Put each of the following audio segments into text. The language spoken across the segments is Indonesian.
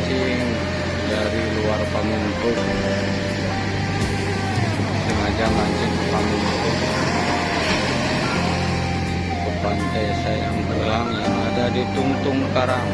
mancing dari luar Pamengpeuk, sengaja mancing ke Pamengpeuk, ke pantai Sayang Belang yang ada di Tungtung Karang.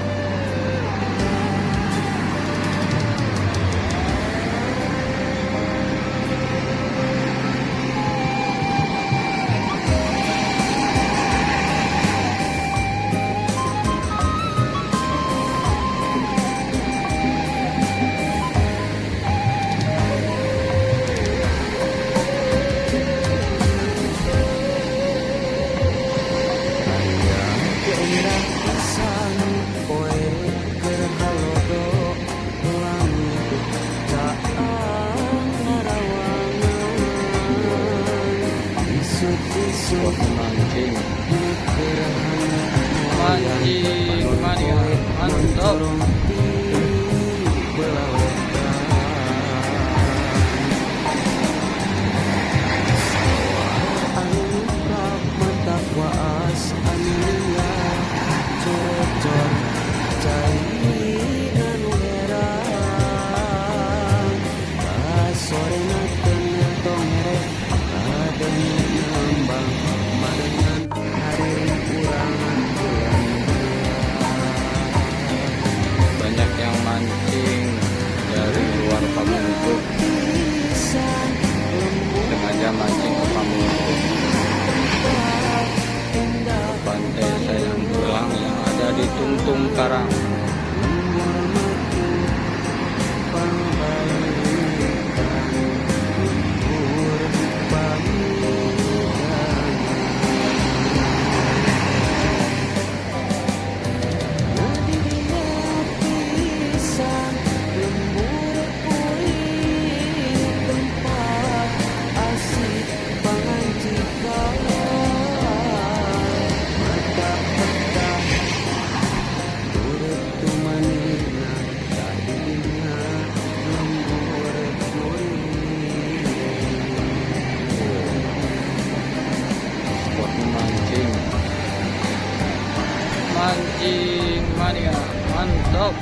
Mancing mania mantap. Banyak yang mancing dari luar Pamengpeuk, sengaja mancing ke Pamengpeuk, ke pantai Sayang Belang yang ada di Tungtung Karang. Mancing mania mantap.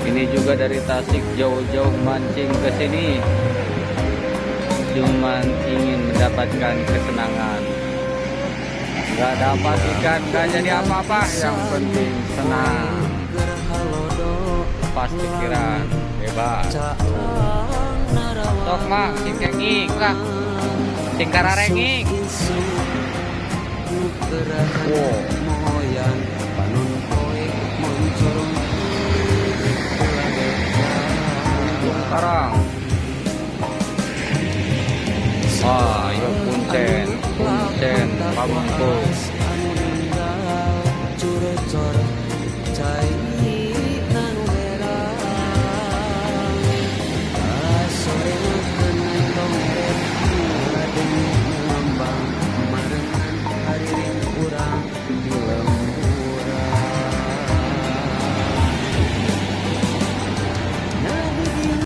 Ini juga dari Tasik jauh-jauh mancing ke sini, cuman ingin mendapatkan kesenangan. Gak dapat ikan, gak jadi apa-apa, yang penting senang. Lepas pikiran, bebas. Tok mah, singkengik lah, singkararengik. Wow.